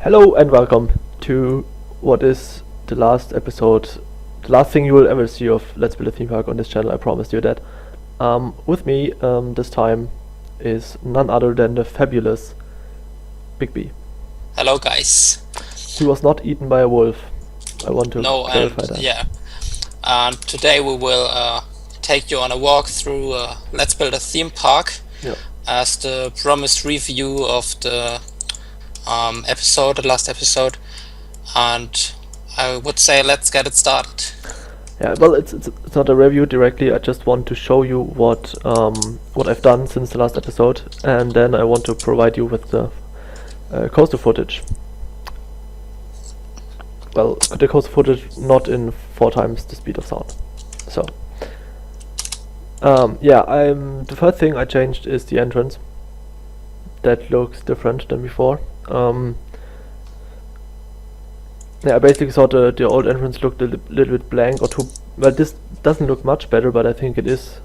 Hello and welcome to what is the last episode, the last thing you will ever see of Let's Build a Theme Park on this channel, I promised you that. With me this time is none other than the fabulous Big B. Hello guys. He was not eaten by a wolf. I want to No, clarify and that. yeah, and today we will take you on a walk through Let's Build a Theme Park Yeah. as the promised review of the the last episode, and I would say let's get it started. Yeah, well, it's not a review directly. I just want to show you what I've done since the last episode, and then I want to provide you with the coaster footage. Well, the coaster footage not in 4 times the speed of sound. So, yeah, the first thing I changed is the entrance. That looks different than before. Yeah, I basically thought the old entrance looked a little bit blank or too. Well, this doesn't look much better, but I think it is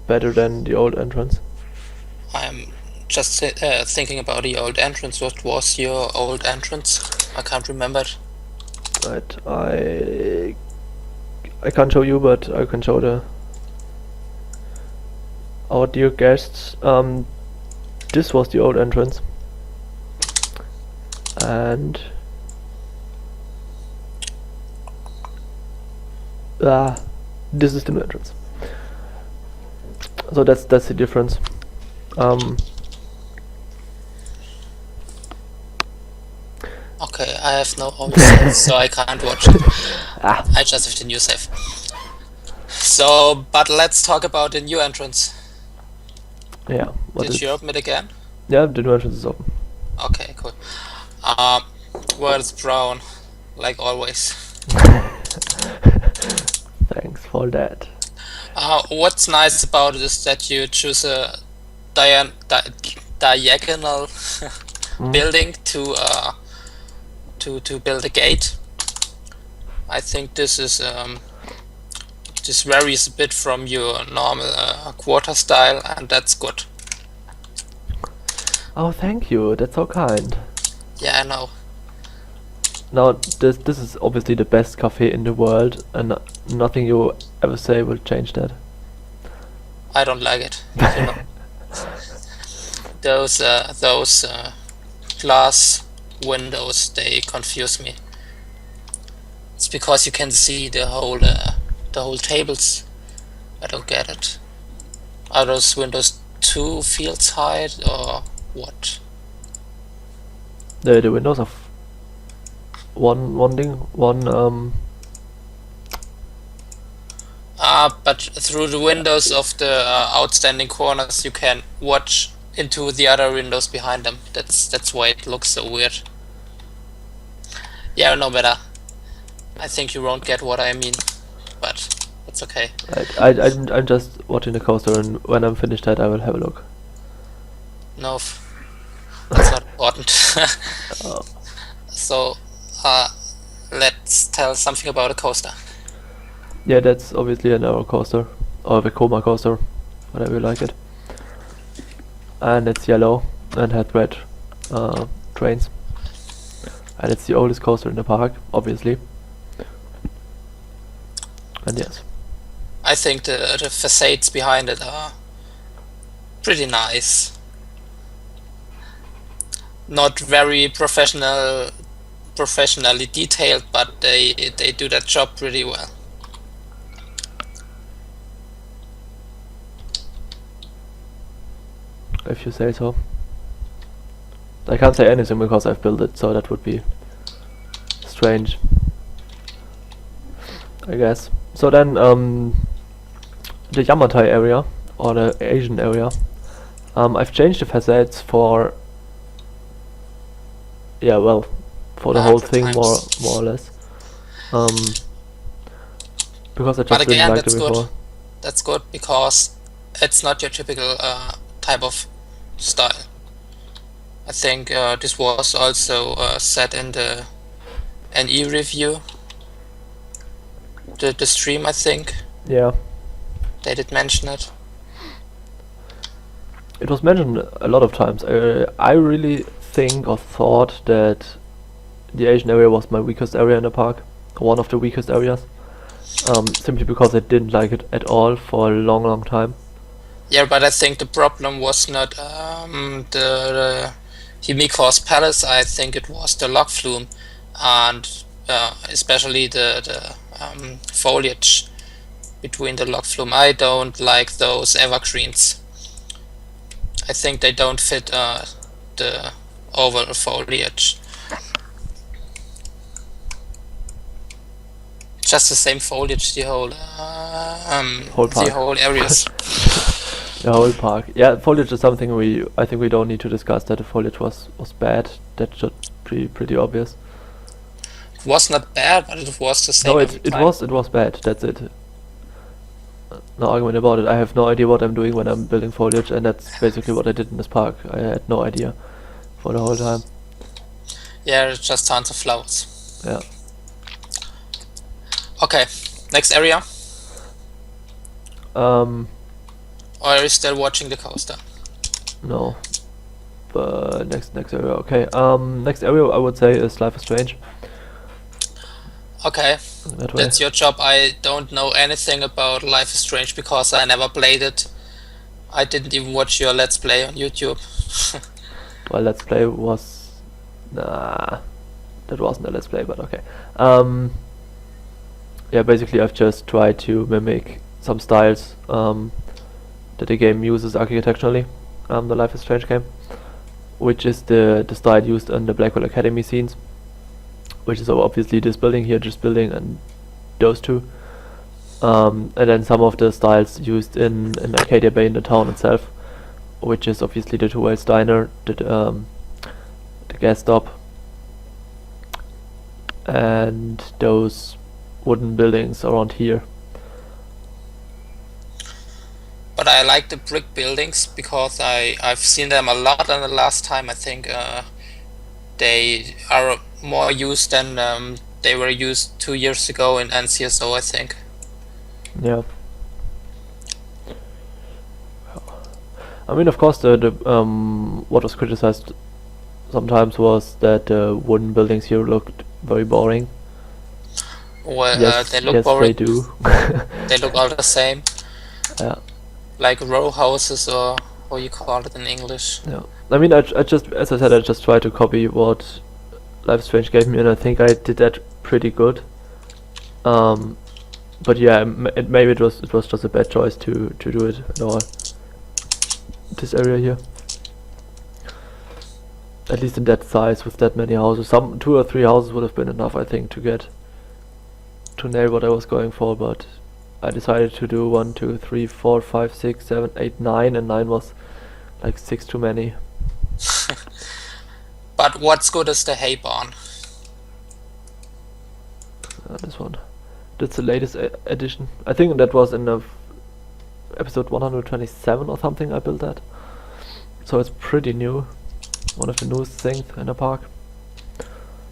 better than the old entrance. I'm just thinking about the old entrance. What was your old entrance? I can't remember it. Right, I can't show you, but I can show our dear guests. This was the old entrance, and this is the new entrance. So that's the difference. Okay, I have no old save, so I can't watch it. I just have the new save. So, but let's talk about the new entrance. Yeah. Did you open it again? Yeah, the new entrance is open. Okay, cool. Well, it's brown, like always. Thanks for that. What's nice about it is that you choose a diagonal building to build a gate. I think this is this varies a bit from your normal quarter style, and that's good. Oh, thank you. That's so kind. Yeah, I know. Now, this is obviously the best cafe in the world, and nothing you ever say will change that. I don't like it. You know. Those glass windows, they confuse me. It's because you can see the whole tables. I don't get it. Are those windows 2 fields height or what? The windows of one but through the windows of the outstanding corners, you can watch into the other windows behind them. That's why it looks so weird. Yeah, no better. I think you won't get what I mean, but it's okay. I'm just watching the coaster, and when I'm finished that, I will have a look. No, that's not important. Oh. So, let's tell something about a coaster. Yeah, that's obviously an Aero coaster, or the Coma coaster, whatever you like it. And it's yellow and had red trains. And it's the oldest coaster in the park, obviously. And yes. I think the facades behind it are pretty nice. Not very professionally detailed, but they do that job pretty well. If you say so. I can't say anything because I've built it, so that would be strange, I guess. So then, the Yamatai area, or the Asian area, I've changed the facades for, yeah, well, for the whole thing more or less, because I just didn't like it before. That's good because it's not your typical type of style. I think this was also said in the NE review, the stream, I think. Yeah. They did mention it. It was mentioned a lot of times. I really think or thought that the Asian area was my weakest area in the park, one of the weakest areas, simply because I didn't like it at all for a long time. Yeah, but I think the problem was not the Himiko's palace. I think it was the log flume, and especially the foliage between the log flume. I don't like those evergreens. I think they don't fit the overall foliage. Just the same foliage, the whole Whole the whole areas. The whole park. Yeah, foliage is something I think we don't need to discuss, that the foliage was bad. That should be pretty obvious. It was not bad, but it was the same. No, every it time. was bad. That's it. No argument about it. I have no idea what I'm doing when I'm building foliage, and that's basically what I did in this park. I had no idea for the whole time. Yeah, it's just tons of flowers. Yeah. Okay, next area. Um. Or are you still watching the coaster? No. But next area. Okay. Next area I would say is Life is Strange. Okay, That way. that's your job. I don't know anything about Life is Strange because I never played it. I didn't even watch your Let's Play on YouTube. Well, Let's Play was... Nah, that wasn't a Let's Play, but okay. Yeah, basically I've just tried to mimic some styles that the game uses architecturally, the Life is Strange game, which is the style used in the Blackwell Academy scenes, which is obviously this building here, this building, and those two. And then some of the styles used in Arcadia Bay in the town itself, which is obviously the Two Whales Diner, the gas stop, and those wooden buildings around here. But I like the brick buildings because I've seen them a lot, and the last time I think they are more used than they were used 2 years ago in NCSO, I think. Yeah. I mean, of course, the what was criticized sometimes was that the wooden buildings here looked very boring. Well, Yes, they look yes, boring. they do. They look all the same, Yeah. like row houses, or how you call it in English. Yeah. I mean, I just, as I said, I just tried to copy what Life is Strange gave me, and I think I did that pretty good. But yeah, maybe it was just a bad choice to do it at all. This area here, at least in that size with that many houses. Some 2 or 3 houses would have been enough, I think, to nail what I was going for. But I decided to do 1, 2, 3, 4, 5, 6, 7, 8, 9, and 9 was like 6 too many. But what's good is the hay barn. This one. That's the latest edition. I think that was in the episode 127 or something I built that. So it's pretty new. One of the newest things in the park.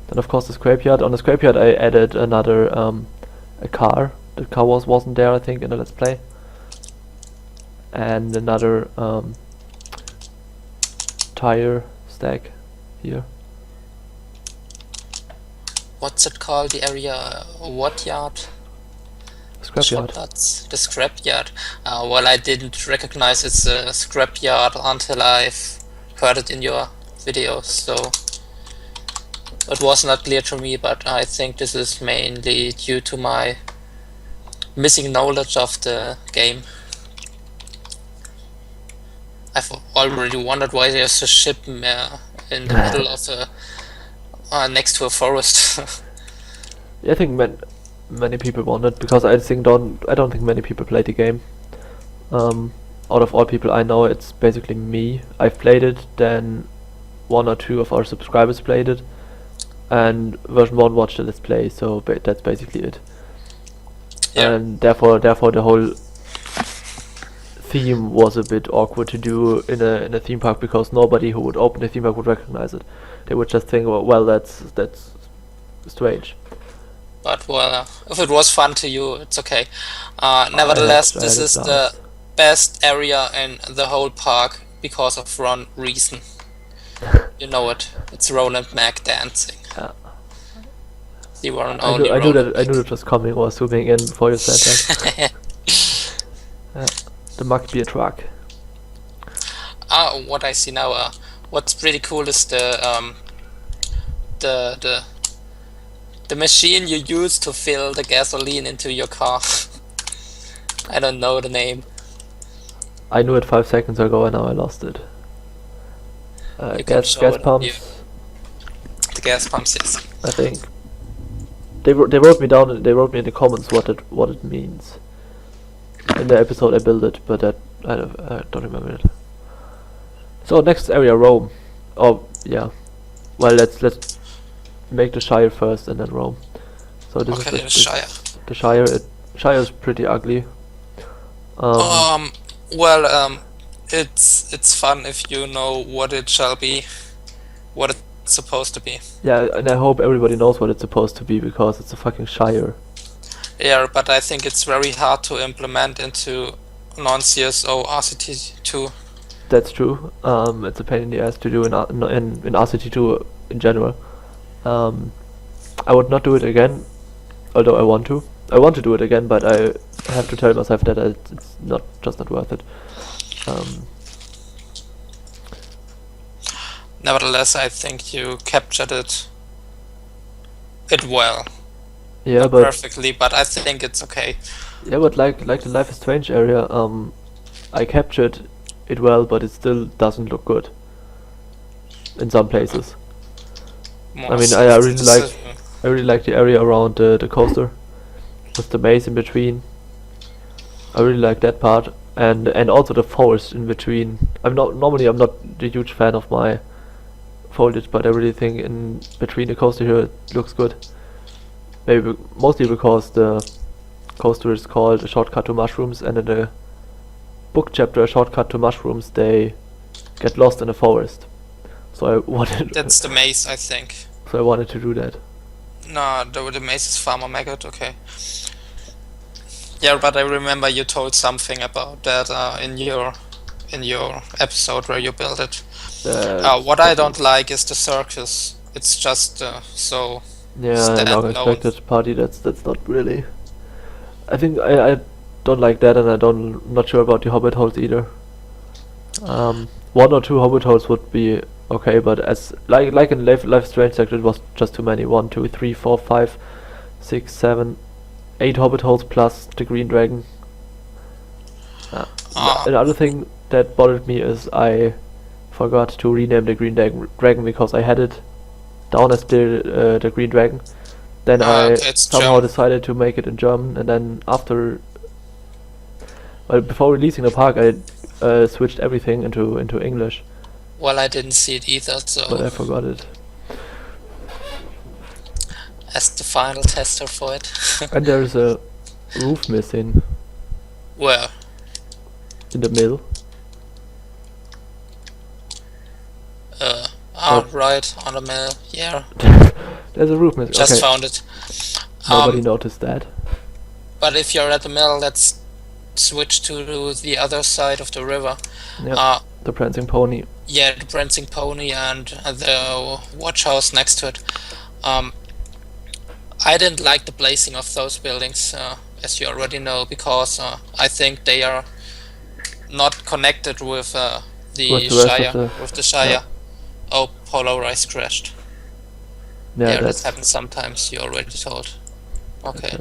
Then of course the scrapyard. On the scrapyard I added another a car. The car wasn't there, I think, in the Let's Play. And another tire stack here. What's it called? The area? What yard? Scrapyard. That's the scrapyard. Well, I didn't recognize it's a scrapyard until I've heard it in your videos, so it was not clear to me, but I think this is mainly due to my missing knowledge of the game. I've already wondered why there's a ship in the middle of next to a forest. Yeah, I think many people wondered, because I don't think many people played the game. Out of all people I know, it's basically me. I've played it, then 1 or 2 of our subscribers played it, and version 1 watched the Let's Play, so that's basically it. Yeah. And therefore the whole theme was a bit awkward to do in a theme park, because nobody who would open the theme park would recognize it. They would just think, well, that's strange. But well, if it was fun to you, it's okay. Nevertheless, this is the best area in the whole park because of one reason. You know it. It's Roland Mack dancing. Yeah. The one and I only knew Roland that it was coming or zooming in before you said that. Mack. There must be a truck. What I see now, what's pretty cool is the machine you use to fill the gasoline into your car. I don't know the name. I knew it 5 seconds ago and now I lost it. You can show Gas it. pumps. The gas pumps, yes. I think they wrote me down. They wrote me in the comments what it means. In the episode I built it, but that I don't remember it. So next area, Rome. Oh yeah. Well, let's make the Shire first and then Rome. So this Okay, is the Shire. the Shire. Shire is pretty ugly. Well, it's fun if you know what it shall be, what it's supposed to be. Yeah, and I hope everybody knows what it's supposed to be because it's a fucking Shire. Yeah, but I think it's very hard to implement into non-CSO RCT2. That's true. It's a pain in the ass to do in RCT2 in general. I would not do it again, although I want to. I want to do it again, but I have to tell myself that it's not worth it. Nevertheless, I think you captured it well. Yeah, Not but perfectly, but I think it's okay. yeah, but like the Life is Strange area, I captured it well, but it still doesn't look good in some places. I mean, I really like the area around the coaster with the maze in between. I really like that part, and also the forest in between. I'm not a huge fan of my foliage, but I really think in between the coaster here it looks good. Maybe mostly because the coaster is called A Shortcut to Mushrooms, and in the book chapter A Shortcut to Mushrooms they get lost in a forest. So I wanted. That's the maze, I think. So I wanted to do that. No, the maze is Farmer Maggot. Okay. Yeah, but I remember you told something about that in your episode where you built it. What I don't like is the circus. It's just so Yeah, long expected party. That's not really. I think I don't like that, and not sure about the hobbit holes either. One or two hobbit holes would be okay, but as like in Life Strange sector, it was just too many. 1, 2, 3, 4, 5, 6, 7, 8 hobbit holes plus the green dragon. Another thing that bothered me is I forgot to rename the green dragon because I had it down as the green dragon. Then I somehow decided to make it in German, and then before releasing the park, I switched everything into English. Well, I didn't see it either, so. But I forgot it. As the final tester for it. And there's a roof missing. Where? In the middle. Right, on the mill, yeah. There's a roof missing. Just found it. Nobody noticed that. But if you're at the mill, let's switch to the other side of the river. Yeah, the Prancing Pony. Yeah, the Prancing Pony and the watch house next to it. I didn't like the placing of those buildings, as you already know, because I think they are not connected with the Shire. Yeah. Oh, Polarized crashed. Yeah, that happens sometimes, you already told. Okay.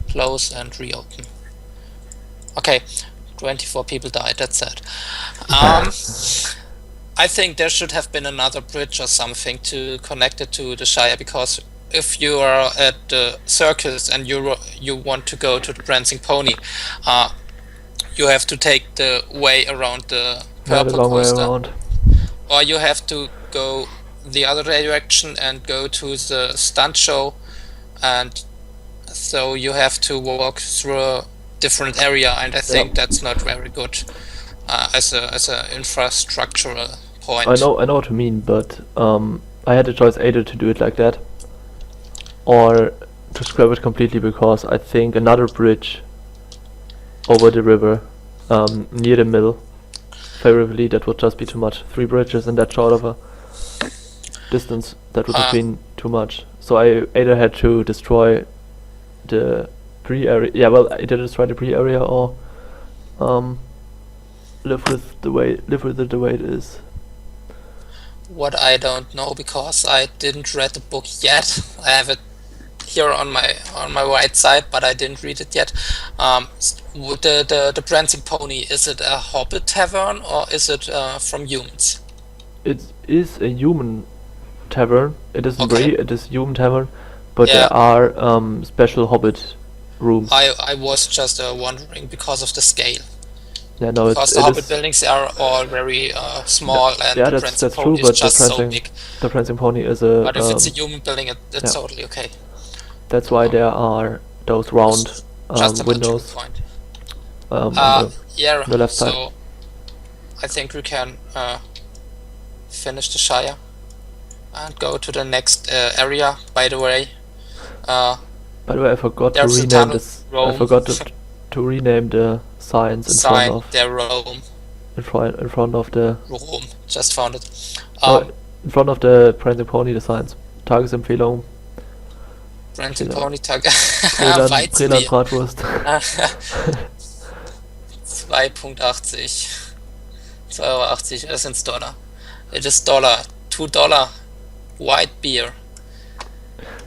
Close and reopen. Okay, 24 people died, that's sad. I think there should have been another bridge or something to connect it to the Shire, because if you are at the circus and you want to go to the Prancing Pony, you have to take the way around the purple coaster. Or you have to go the other direction and go to the stunt show, and so you have to walk through a different area, and I think that's not very good as a infrastructural point. I know what you mean, but I had a choice either to do it like that or to scrap it completely, because I think another bridge over the river near the mill favorably, that would just be too much. 3 bridges in that short of a distance, that would have been too much. So I either had to destroy the pre-area. Yeah, well, either destroy the pre-area or live with the way it is. What I don't know, because I didn't read the book yet. I have it here on my right side, but I didn't read it yet. The Prancing Pony, is it a hobbit tavern or is it from humans? It is a human tavern. It isn't Okay. Bree, it is human tavern, but Yeah. there are special hobbit rooms. I was just wondering because of the scale. Yeah, no, Because the hobbit buildings are all very small, and yeah, the that's Prancing true, Pony is but just so big. the Prancing Pony is a. But if it's a human building, it's yeah. totally okay. That's why there are those round Just a windows point. on Yeah, the left side. so I think we can finish the Shire and go to the next area. By the way, I forgot to there's a rename tunnel, this. I Rome. forgot to rename the signs in front Sign of there, Rome. in front of the Rome. Just found it. in front of the Prancing Pony, the signs. Tagesempfehlung. Prancing Genau. Pony Tag. Breland Weizenbier. Bratwurst. 2,80 €2,80, das sind Dollar. It is dollar. $2 white beer.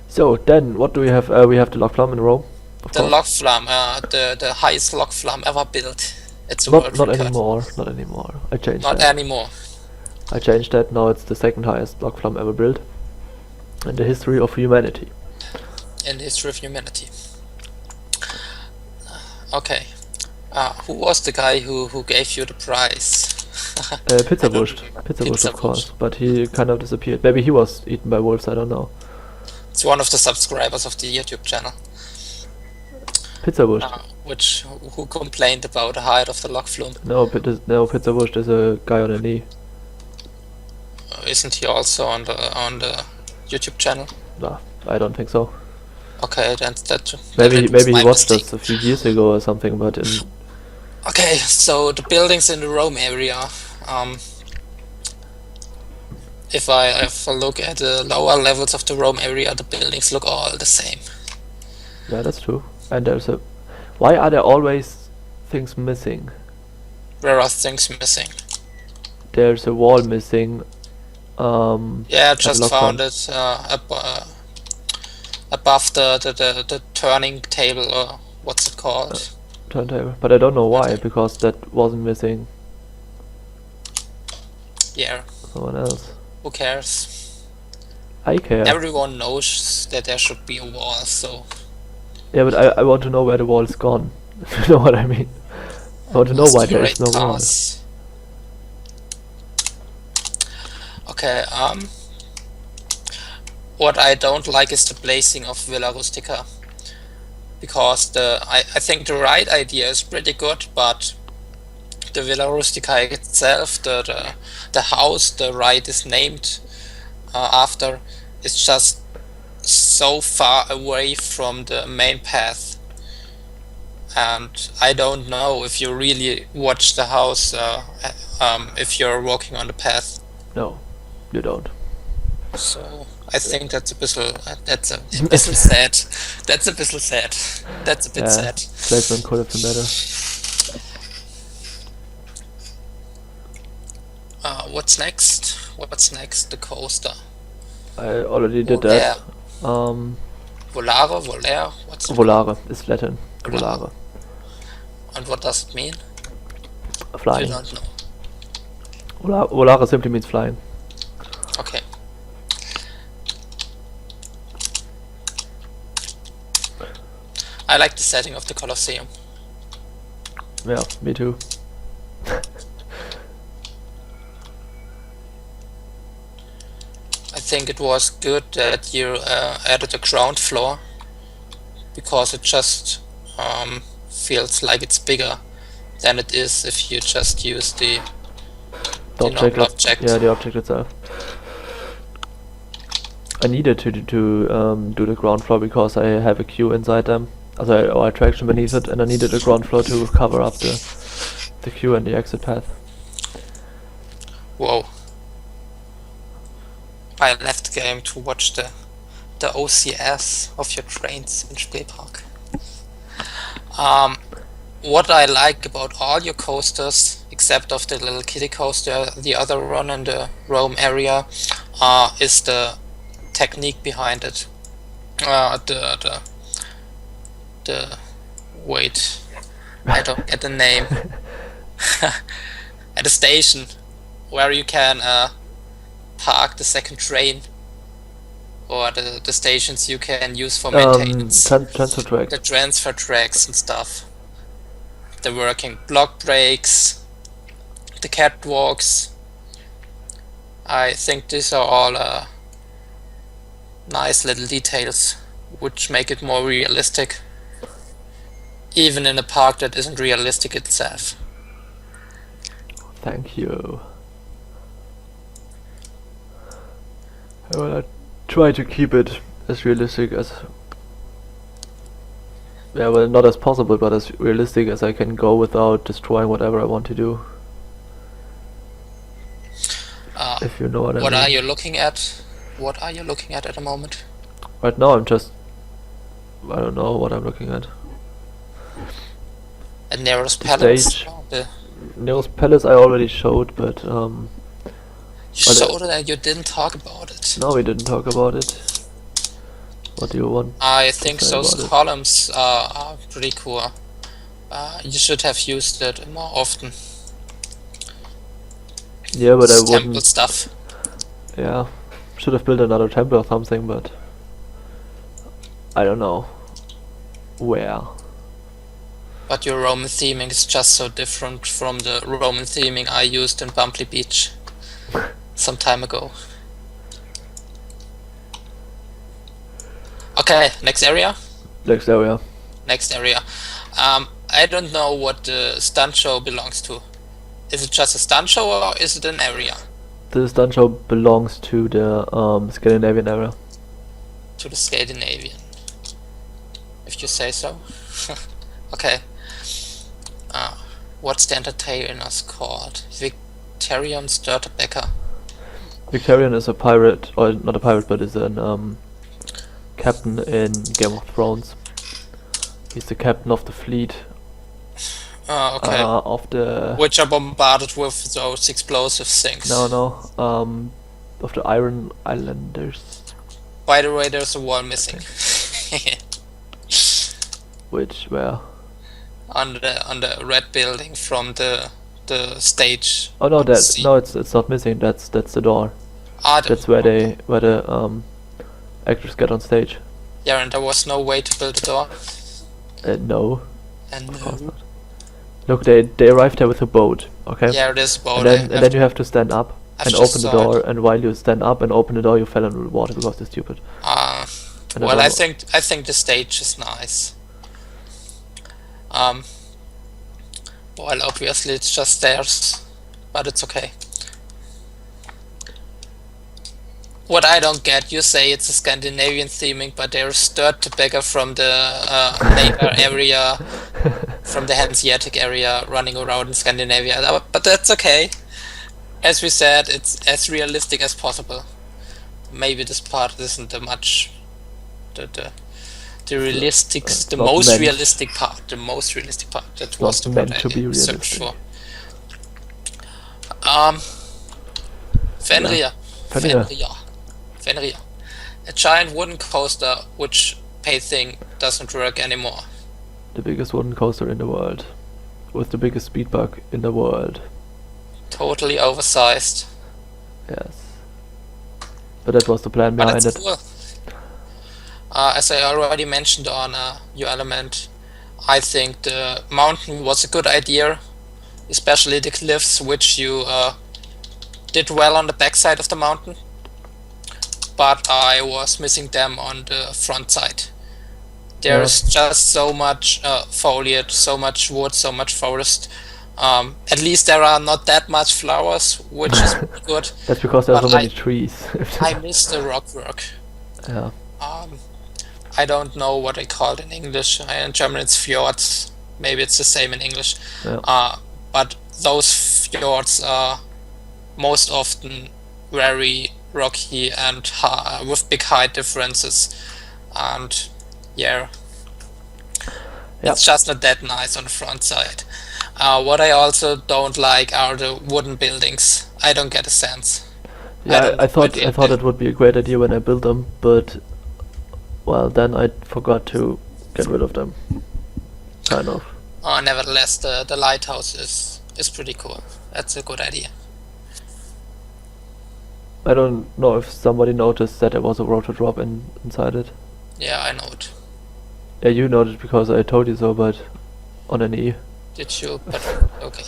So then, what do we have? We have the log flam in Rome. The log flam, the highest log flam ever built. It's a world Not record. anymore. Not anymore. I changed Not that. anymore. I changed that. Now it's the second highest log flam ever built in the history of humanity. In the history of humanity. Okay. Who was the guy who gave you the prize? Pizzawurst. Pizzawurst, of course. But he kind of disappeared. Maybe he was eaten by wolves. I don't know. It's one of the subscribers of the YouTube channel. Pizzawurst. Who complained about the height of the log flume. No, Pizzawurst is a guy on a knee. Isn't he also on the YouTube channel? Nah, I don't think so. Okay, then that Maybe he watched mistake. us a few years ago or something, but in Okay, so the buildings in the Rome area. If I have a look at the lower levels of the Rome area, the buildings look all the same. yeah, that's true. And there's a. Why are there always things missing? Where are things missing? There's a wall missing. Yeah, I just log found flam. it above the turning table, or what's it called? Turntable, but I don't know why, because that wasn't missing. Yeah, Someone else. who cares? I care. Everyone knows that there should be a wall, so Yeah, but I want to know where the wall's gone. If you know what I mean. I want to know why there is no wall. cars. Okay, what I don't like is the placing of Villa Rustica, because I think the right idea is pretty good, but the Villa Rustica itself, the house the ride is named after, is just so far away from the main path, and I don't know if you really watch the house if you're walking on the path. No, you don't. So I think that's a bit sad. That's a bit sad. That's a bit sad. Placement could have been better. What's next? What's next? The coaster. I already did that. Volare? What's it? Volare is Latin. Volare. Volare. And what does it mean? Flying. You don't know. Volare simply means flying. Okay. I like the setting of the Colosseum. Yeah, me too. I think it was good that you added a ground floor, because it just feels like it's bigger than it is if you just use the object. object. Yeah, the object itself. I needed to do the ground floor because I have a queue inside them, or attraction beneath it, and I needed a ground floor to cover up the queue and the exit path. I left the game to watch the OCS of your trains in LBaTP. What I like about all your coasters, except of the little kiddie coaster, the other one in the Rome area, is the technique behind it. The wait, I don't get the name. At a station where you can park the second train, or the stations you can use for maintenance. Transfer track. The transfer tracks and stuff. The working block brakes, the catwalks. I think these are all nice little details which make it more realistic, even in a park that isn't realistic itself. Thank you. I will try to keep it as realistic as, yeah, well, not as possible, but as realistic as I can go without destroying whatever I want to do. If you know what I mean. What are you looking at? What are you looking at the moment? Right now I'm just, I don't know what I'm looking at. At Nero's The Palace? stage. The Nero's Palace I already showed, but you showed it and you didn't talk about it. no, we didn't talk about it. What do you want? I think say those about it? columns are pretty cool. You should have used it more often. Yeah, but I Temple wouldn't. stuff. Yeah, should have built another temple or something, but I don't know where. But your Roman theming is just so different from the Roman theming I used in Bumpley Beach some time ago. Okay, next area. Next area. Next area. I don't know what the stunt show belongs to. Is it just a stunt show or is it an area? The stunt show belongs to the Scandinavian area. To the Scandinavian, if you say so. Okay. What's the entertainers called? Victorian Störtebeker. Victorian is a pirate, or not a pirate, but is an captain in Game of Thrones. He's the captain of the fleet. Okay. Of the Which are bombarded with those explosive things. no, of the Iron Islanders, By the way, there's a wall missing. which were on the red building from the stage. oh no, that scene. no, it's not missing. That's the door. The- That's where the actors get on stage. Yeah, and there was no way to build a door. No, And of course not. Look, they arrived there with a boat. Okay. yeah, it is And boat. then you have to stand up I've and just open the saw door, and while you stand up and open the door, you fell into the water because you're stupid. And Well, I don't think the stage is nice. Well, obviously it's just stairs, but it's okay. What I don't get, you say it's a Scandinavian theming, but there's Störtebeker from the Lager area, from the Hanseatic area, running around in Scandinavia. But that's okay. As we said, it's as realistic as possible. Maybe this part isn't the much the realistic, the not most meant. realistic part. The most realistic part. That was the not word meant to I be searched realistic. for. Fenrir. Fenrir. Fenrir. A giant wooden coaster which pay thing doesn't work anymore. The biggest wooden coaster in the world, with the biggest speed bug in the world. Totally oversized. Yes. But that was the plan But behind it's it. cool. As I already mentioned on your element, I think the mountain was a good idea, especially the cliffs, which you did well on the backside of the mountain. But I was missing them on the front side. There's just so much foliage, so much wood, so much forest. At least there are not that much flowers, which is pretty good. That's because there's But so many trees. I miss the rock work. Yeah. I don't know what they call it in English. In German it's fjords. Maybe it's the same in English. Yeah. But those fjords are most often very rocky and with big height differences, and yeah, it's just not that nice on the front side. What I also don't like are the wooden buildings. I don't get a sense. Yeah, I thought it would be a great idea when I built them, but well, then I forgot to get rid of them. Kind of. Nevertheless, the lighthouse is pretty cool. That's a good idea. I don't know if somebody noticed that there was a rotor drop inside it. Yeah, I know it. Yeah, you noticed because I told you so, but on an E. Did you? But okay.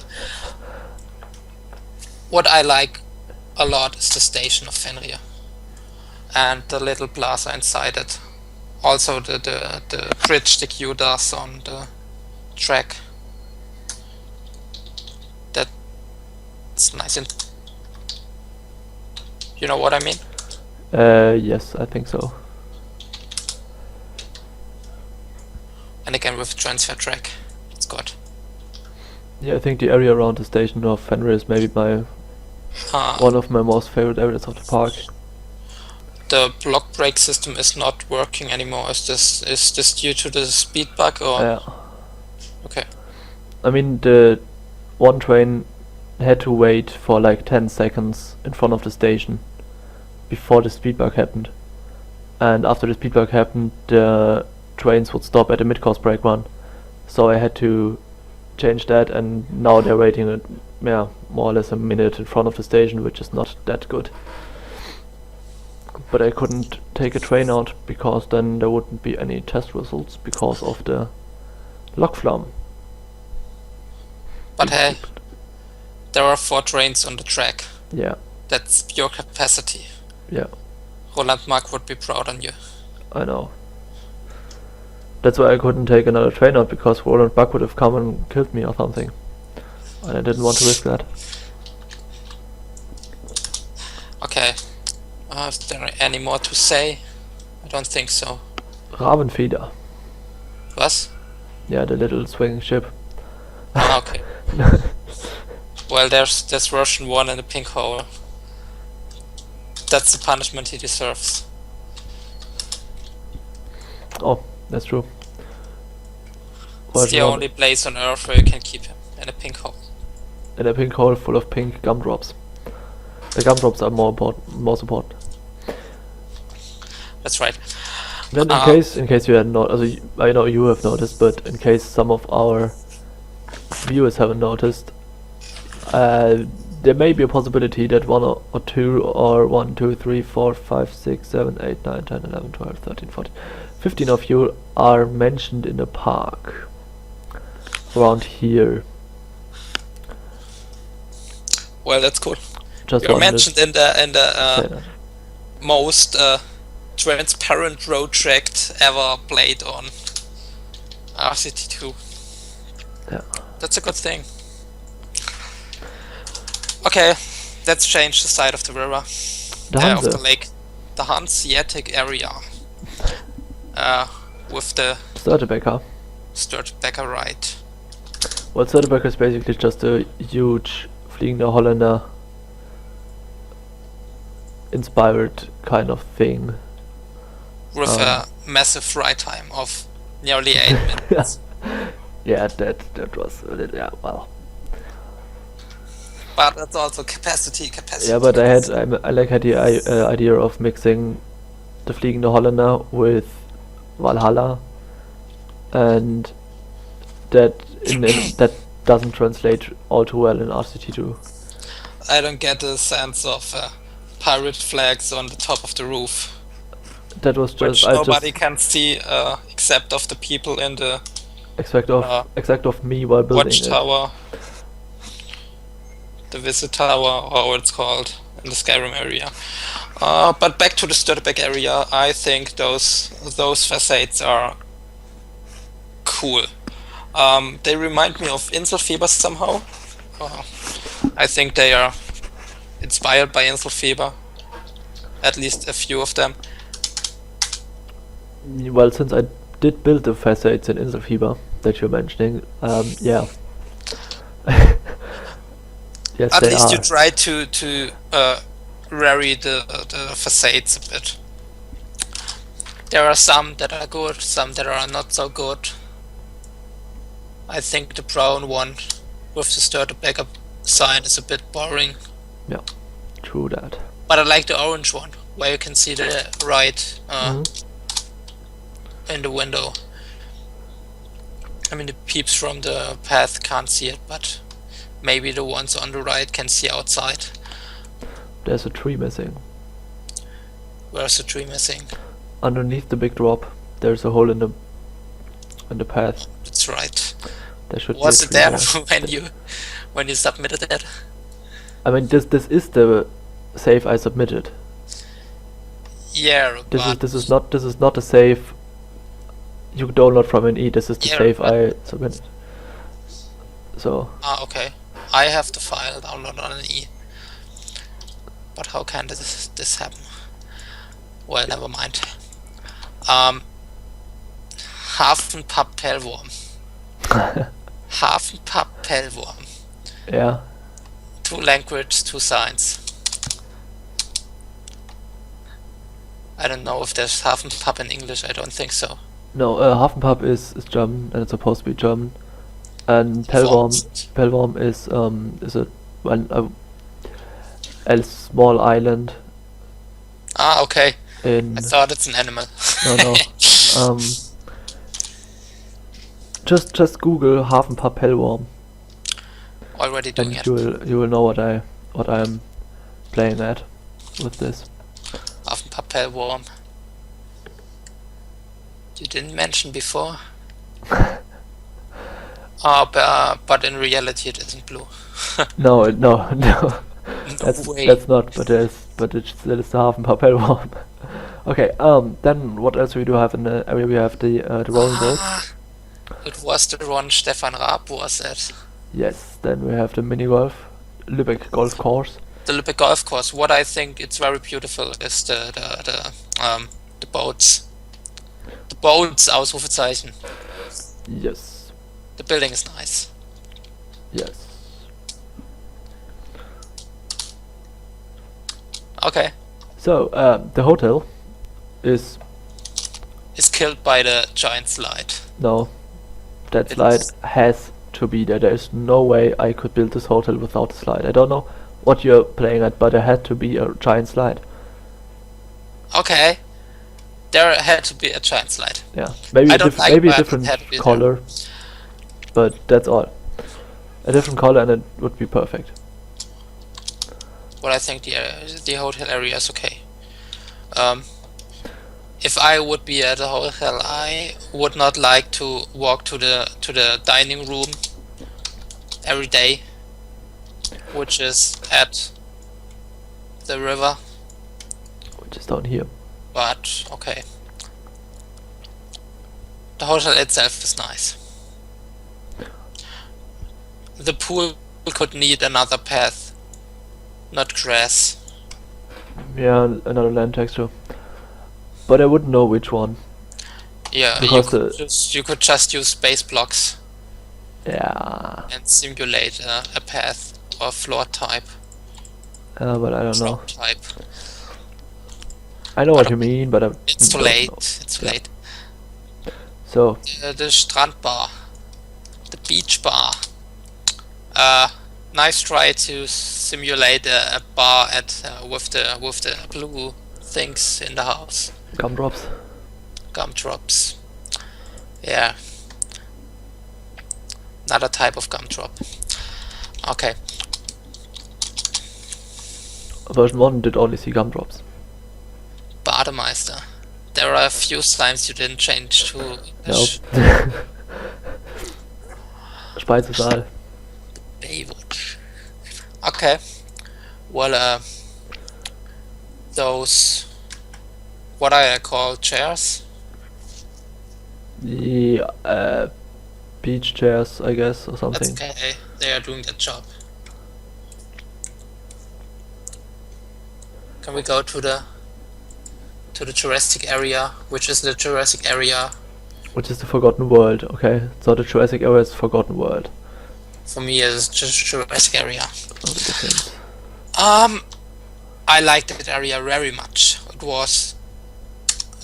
What I like a lot is the station of Fenrir and the little plaza inside it. Also the bridge the queue does on the track. That's nice. And you know what I mean? Yes, I think so. And again with transfer track, it's good. Yeah, I think the area around the station of Fenrir is maybe one of my most favorite areas of the park. The block brake system is not working anymore. Is this due to the speed bug or? Yeah. Okay. I mean, the one train had to wait for like 10 seconds in front of the station before the speed bug happened. And after the speed bug happened, the trains would stop at the mid-course brake run. So I had to change that, and now they're waiting at more or less a minute in front of the station, which is not that good. But I couldn't take a train out because then there wouldn't be any test results because of the log flam. But hey, there are 4 trains on the track. Yeah. That's pure capacity. Yeah. Roland Mark would be proud on you. I know. That's why I couldn't take another train out, because Roland Buck would have come and killed me or something. And I didn't want to risk that. Okay. Is there any more to say? I don't think so. Rabenfeder. Was? Yeah, the little swinging ship. Okay. Well, there's this Russian one in the pink hole. That's the punishment he deserves. Oh, that's true. It's the only place on Earth where you can keep him, in a pink hole. In a pink hole full of pink gumdrops. The gumdrops are most important. That's right. Then in case you hadn't noticed, I know you have noticed, but in case some of our viewers haven't noticed, there may be a possibility that 1 or 2 or 1, 2, 3, 4, 5, 6, 7, 8, 9, 10, 11, 12, 13, 14, 15 of you are mentioned in the park around here. Well, that's cool. Just You're mentioned in the most transparent road track ever played on RCT2. Yeah. That's a good thing. Okay, let's change the side of the river. Of the lake. The Hanseatic area. With the Störtebeker, right. Well, Störtebeker is basically just a huge Fliegende Holländer inspired kind of thing. With a massive ride time of nearly 8 minutes. Yeah, that was a little, yeah, well. But that's also capacity. Yeah, but I had the idea of mixing the Fliegende Holländer with Valhalla, and that that doesn't translate all too well in RCT2. I don't get the sense of pirate flags on the top of the roof. That was just which nobody can see except of the people in the except of me while building watchtower, the visit tower, or what it's called in the Skyrim area. But back to the Störtebeker area, I think those facades are cool. They remind me of Inselfieber somehow. I think they are inspired by Inselfieber, at least a few of them. Well, since I did build the facades in Inselfieber that you're mentioning, yeah. Yes, at least you try to vary the facades a bit. There are some that are good, some that are not so good. I think the brown one with the stirred backup sign is a bit boring. Yeah, true that. But I like the orange one, where you can see the right in the window. I mean, the peeps from the path can't see it, but maybe the ones on the right can see outside. There's a tree missing. Where's the tree missing? Underneath the big drop, there's a hole in the path. That's right. There should Was be a it tree there when you submitted it? I mean, this is the save I submitted. Yeah, This is not a save you download from an E. This is the save I submitted. So. Okay. I have the file downloaded on an E. But how can this happen? Well, never mind. Hafenpappellwurm. Hafenpappellwurm. Yeah. 2 language, 2 signs. I don't know if there's Hafenpapp in English. I don't think so. No, Hafenpapp is German, and it's supposed to be German. And Pellworm is a small island. Ah, okay. I In thought it's an animal. no. Just Google Hafenpapp Pellworm, Already doing and it. you will know what I'm playing at with this. Hafenpappellwurm. You didn't mention before. But in reality it isn't blue. No. No way. That's not. But it's the Hafenpapp Pellworm. Okay. Then what else we do have in the area? We have the rolling boat. It was the one Stefan Raab was at. Yes. Then we have the mini golf, Lübeck golf course. The Lübeck golf course. What I think it's very beautiful is the boats. The boats, Ausrufezeichen. Yes. The building is nice. Yes. Okay. So the hotel is killed by the giant slide. no. That slide has to be there. There is no way I could build this hotel without a slide. I don't know what you're playing at, but there had to be a giant slide. Okay. There had to be a giant slide. Yeah, maybe a different color, there. but that's all. A different color and it would be perfect. But I think the hotel area is okay. If I would be at a hotel, I would not like to walk to the dining room every day, which is at the river. Which is down here. But okay. The hotel itself is nice. The pool could need another path, not grass. Yeah, another land texture. But I wouldn't know which one. Yeah, because you could just use space blocks. Yeah. And simulate a path or floor type. But I don't know. Type. I know what you mean, but it's too late. It's too late. So the Strandbar, the beach bar. Nice try to simulate a bar at with the blue things in the house. Gumdrops. Gumdrops. Yeah. Another type of gumdrop. Okay. Version 1 did only see gumdrops. Bademeister. There are a few times you didn't change to Nope. Speisesaal. Baywatch. Okay. Well, those, what I call chairs? The beach chairs, I guess, or something. That's okay. They are doing their job. Can we go to the Jurassic area, which is the Jurassic area? Which is the Forgotten World, okay? So the Jurassic area is Forgotten World. For me, it's just Jurassic area. Oh, the difference. I liked that area very much. It was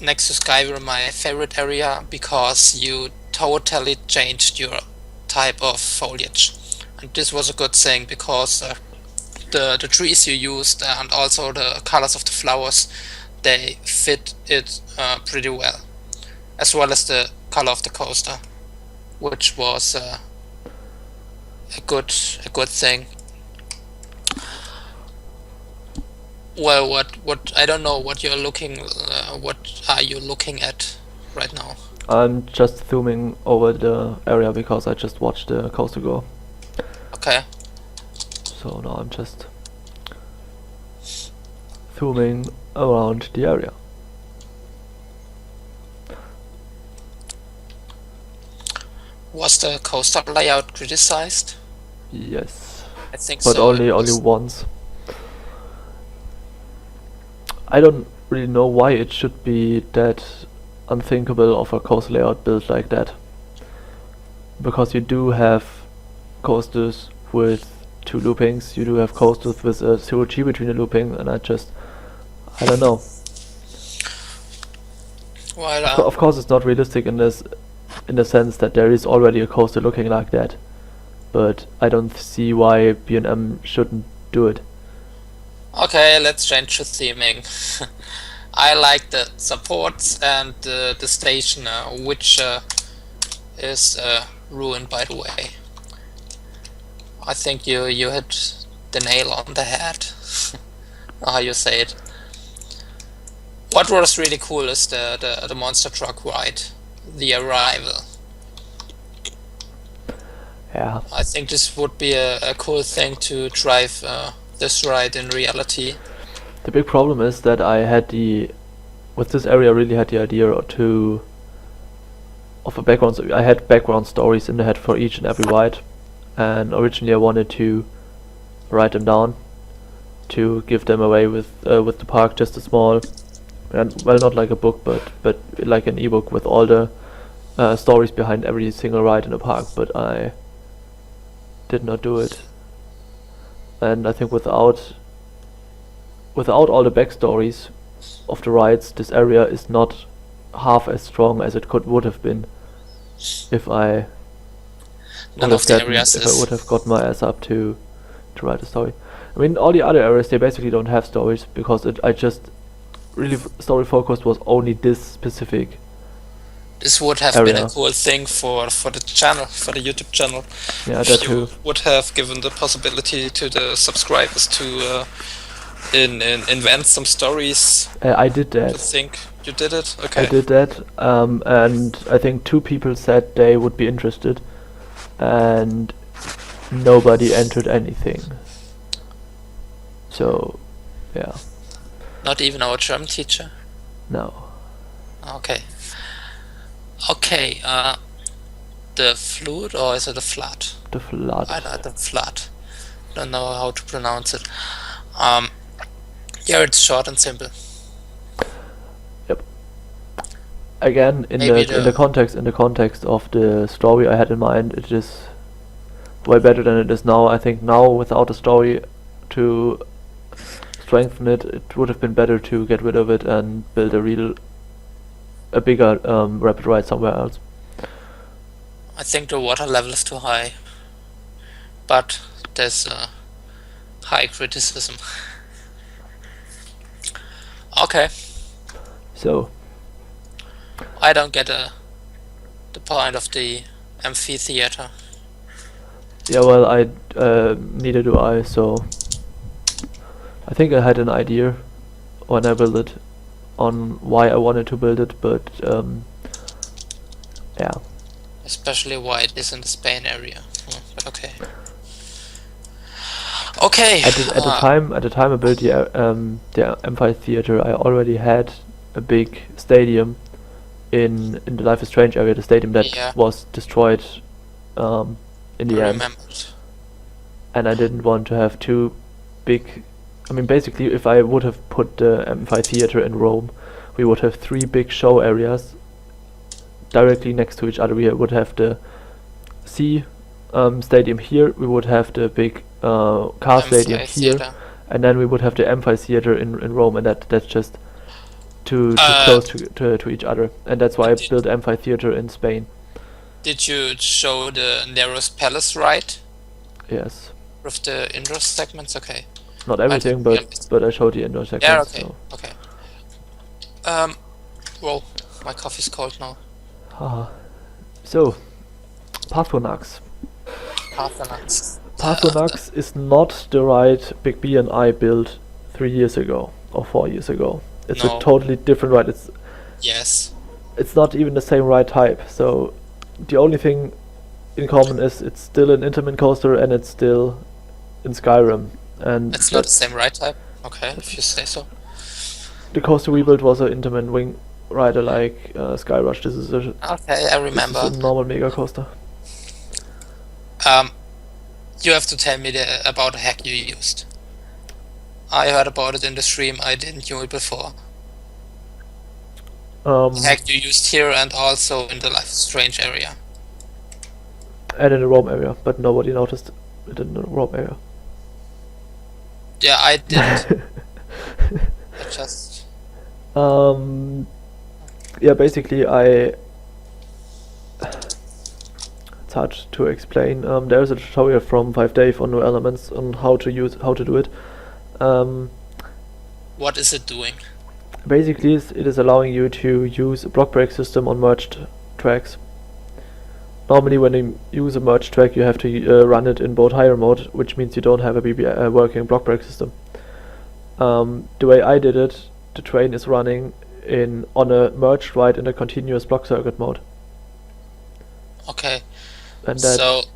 next to Skyrim my favorite area because you totally changed your type of foliage, and this was a good thing because the trees you used and also the colors of the flowers, they fit it pretty well, as well as the color of the coaster, which was a good thing. Well, what I don't know what you're looking. What are you looking at right now? I'm just zooming over the area because I just watched the coaster go. Okay. So now I'm just zooming around the area. Was the coaster layout criticized? Yes, I think but so. only once. I don't really know why it should be that unthinkable of a coaster layout built like that. Because you do have coasters with 2 loopings, you do have coasters with a 0G between the looping, and I don't know. Well, Of course it's not realistic in the sense that there is already a coaster looking like that, but I don't see why B&M shouldn't do it. okay, let's change to theming. I like the supports and the station, which is ruined, by the way. I think you hit the nail on the head. How you say it. What was really cool is the monster truck ride, the arrival. Yeah. I think this would be a cool thing to drive this ride in reality. The big problem is that with this area I really had the idea of a background. I had background stories in the head for each and every ride, and originally I wanted to write them down to give them away with the park, just a small, and well, not like a book, but like an ebook with all the stories behind every single ride in the park. But I did not do it, and I think without all the backstories of the rides, this area is not half as strong as it would have been if I None of the areas if I would have got my ass up to write a story. I mean, all the other areas, they basically don't have stories because I just really story focused was only this specific. This would have been a cool thing for the channel, for the YouTube channel. Yeah, if that you too. would have given the possibility to the subscribers to invent some stories. I did that. To think you did it. Okay. I did that, and I think 2 people said they would be interested, and nobody entered anything. So, yeah. Not even our German teacher? No. Okay. Okay, the flute, or is it a flat? The flood. I like the flat. Don't know how to pronounce it. Yeah, it's short and simple. Yep. Again, in the context of the story I had in mind, it is way better than it is now. I think now, without a story to strengthen it, it would have been better to get rid of it and build a bigger rapid ride somewhere else. I think the water level is too high, but there's high criticism. Okay. So I don't get the point of the amphitheater. yeah, well, neither do I. So I think I had an idea when I built it on why I wanted to build it, but yeah. Especially why it is in the Spain area. But okay. Okay. At the time I built the amphitheater, I already had a big stadium in the Life is Strange area, the stadium that was destroyed in the end. Remembered. And I didn't want to have 2 big. I mean, basically, if I would have put the amphitheater in Rome, we would have 3 big show areas directly next to each other. We would have the sea stadium here, we would have the big car stadium here, and then we would have the amphitheater in Rome, and that's just too close to each other, and that's why I built amphitheater in Spain. Did you show the Nero's Palace right? Yes. With the indoor segments, okay. Not everything, but I showed the indoor segments. Yeah, okay, so. okay. Well, my coffee's cold now. So, Pathonux. Pathonux is not the right Big B and I built 3 years ago or 4 years ago. It's a totally different ride. It's not even the same ride type. So the only thing in common is it's still an Intamin coaster and it's still in Skyrim. And it's not the same ride type. Okay, if you say so. The coaster we built was an Intamin wing rider like Skyrush. This is a I remember. This is a normal mega coaster. You have to tell me about the hack you used. I heard about it in the stream. I didn't know it before. The hack you used here and also in the Life is Strange area. And in the Rome area, but nobody noticed it in the Rome area. Yeah, I did. I just... yeah, basically it's hard to explain. There's a tutorial from 5Dave on New Elements on how to do it. What is it doing? Basically, it is allowing you to use a block brake system on merged tracks. Normally, when you use a merged track, you have to run it in boat hire mode, which means you don't have a working block brake system. The way I did it, the train is running on a merged ride in a continuous block circuit mode. Okay. And that's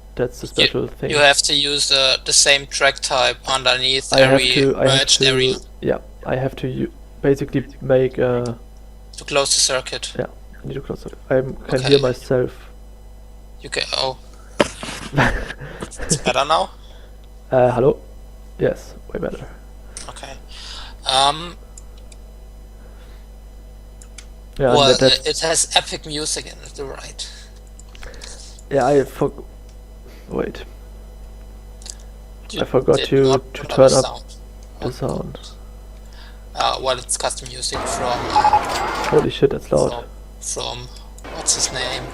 the special thing. You have to use the same track type underneath every merged area. Yeah, I have to basically make to close the circuit. Yeah, I need to close it. I can hear myself. You can. Oh. It's better now? Hello? Yes, way better. Okay. Yeah, well, it has epic music in it, right? Yeah, I forgot to turn up the sound. Well, it's custom music from... Holy shit, that's loud. From what's his name?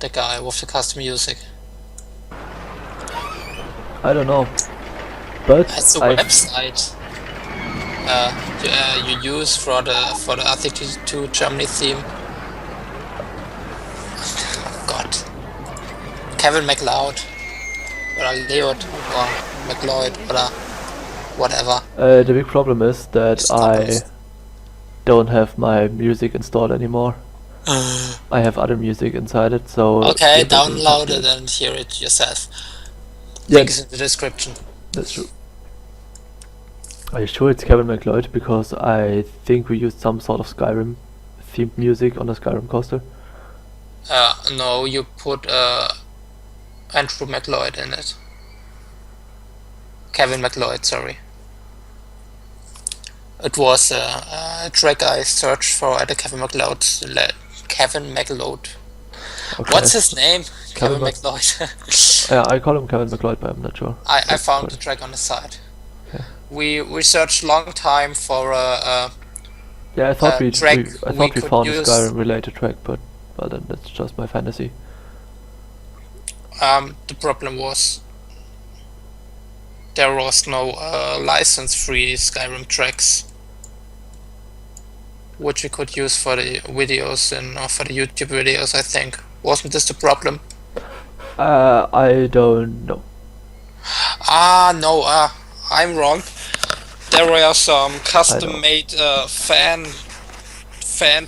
The guy with the custom music. I don't know. But it's a website you use for the RT2 Germany theme. God. Kevin MacLeod or Leod or MacLeod or whatever. The big problem is that I don't have my music installed anymore. I have other music inside it, so... Okay, download it and hear it yourself. Yeah. Link is in the description. That's true. Are you sure it's Kevin MacLeod? Because I think we used some sort of Skyrim themed music on the Skyrim coaster. No, you put Andrew MacLeod in it. Kevin MacLeod, sorry. It was a track I searched for at the Kevin MacLeod. Okay. What's his name? Kevin MacLeod. Yeah, I call him Kevin MacLeod, but I'm not sure. I found the track on the site. Okay. We searched long time for a yeah, I thought we found a Skyrim related track, but well, then that's just my fantasy. The problem was there was no license-free Skyrim tracks, which we could use for the videos and for the YouTube videos. I think wasn't this the problem? I don't know. No, I'm wrong. There were some custom-made fan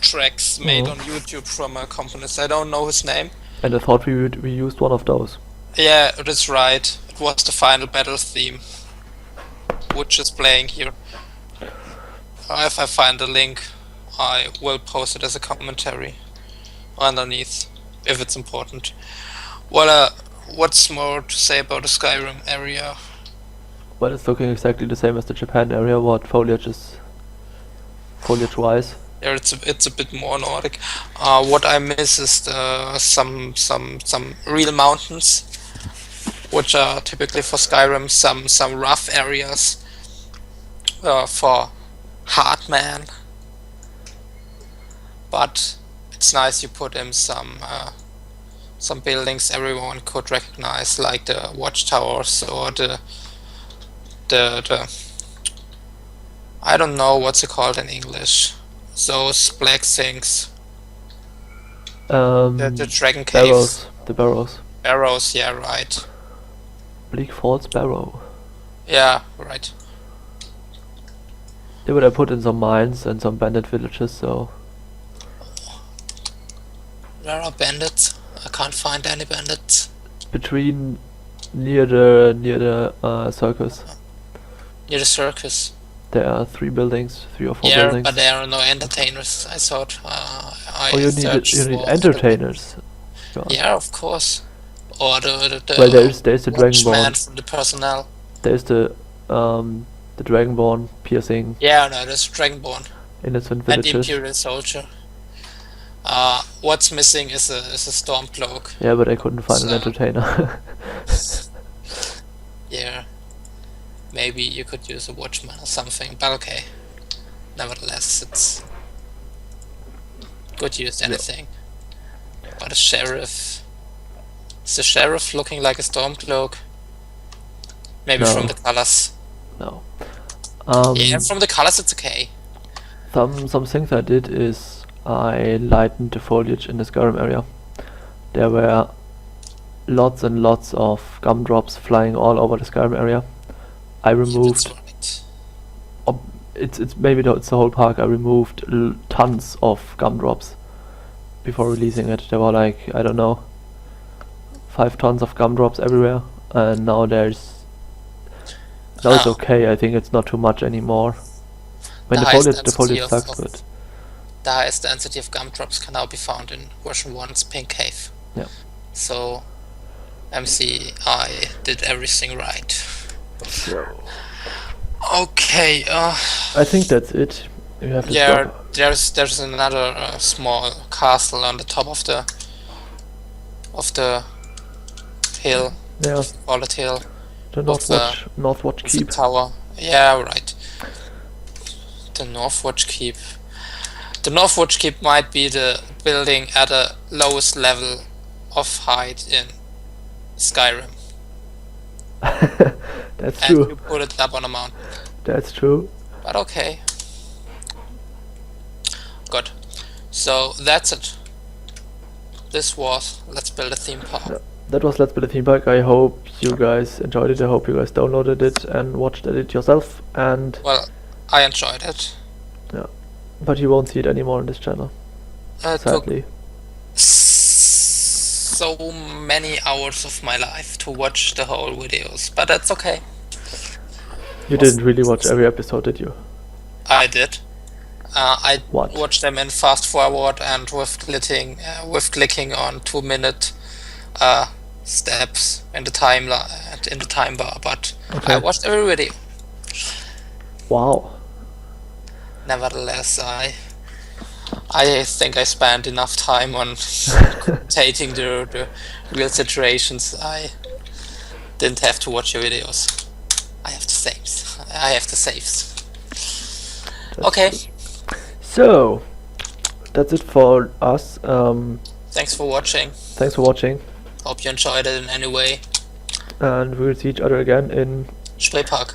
tracks made on YouTube from a componist. I don't know his name. And I thought we used one of those. Yeah, that's right. It was the Final Battle theme, which is playing here. If I find the link, I will post it as a commentary underneath, if it's important. Well, what's more to say about the Skyrim area? Well, it's looking exactly the same as the Japan area. What foliage-wise? Yeah, it's a bit more Nordic. What I miss is some real mountains. which are typically for Skyrim some rough areas for hard man. But it's nice you put in some buildings everyone could recognize, like the watchtowers or the I don't know what's it called in English. Those black things. The dragon caves. The barrows. Barrows, yeah, right. Bleak Falls Barrow. Yeah, right. Yeah, but I put in some mines and some bandit villages, so... Where are bandits? I can't find any bandits. Between... near the circus. Near the circus. There are 3 buildings, 3 or 4 Yeah, buildings. but there are no entertainers. I thought. You need entertainers. Yeah, of course. Or the well, there's the Dragonborn. From the personnel. There's the Dragonborn piercing. Yeah, no, there's Dragonborn. Innocent And villages. the Imperial Soldier. What's missing is a Stormcloak. Yeah, but I couldn't find an entertainer. Yeah. Maybe you could use a Watchman or something, but okay. Nevertheless, it's good use anything. But a sheriff. Is the sheriff looking like a Stormcloak? Maybe No. from the colors. No. Yeah, from the colors it's okay. Some things I did is I lightened the foliage in the Skyrim area. There were lots and lots of gumdrops flying all over the Skyrim area. I removed... it's maybe it's the whole park. I removed tons of gumdrops before releasing it. There were like, I don't know, 5 tons of gumdrops everywhere, and now it's okay. I think it's not too much anymore. When the foliage sucks, but the highest density of gumdrops can now be found in version 1's Pink Cave. Yeah. So MCI did everything right. Okay. I think that's it. You have to stop. There's another small castle on the top of the hill. Yeah. Wallet hill. The Northwatch Keep. The tower. Yeah, right. The Northwatch Keep. The Northwatch Keep might be the building at the lowest level of height in Skyrim. That's and true. You put it up on a mountain. That's true. But okay. Good. So that's it. This was Let's Build a Theme Park. Yeah, that was Let's Build a Theme Park. I hope you guys enjoyed it. I hope you guys downloaded it and watched it yourself. And well, I enjoyed it. Yeah, but you won't see it anymore on this channel. Sadly. So many hours of my life to watch the whole videos, but that's okay. You didn't really watch every episode, did you? I did. I What? watched them in fast forward and with clicking on 2-minute steps in the time bar. But okay. I watched every video. Wow. Nevertheless, I think I spent enough time on commentating the real situations. I didn't have to watch your videos. I have the saves. Okay. So, that's it for us. Thanks for watching. Thanks for watching. Hope you enjoyed it in any way. And we will see each other again in Spreepark.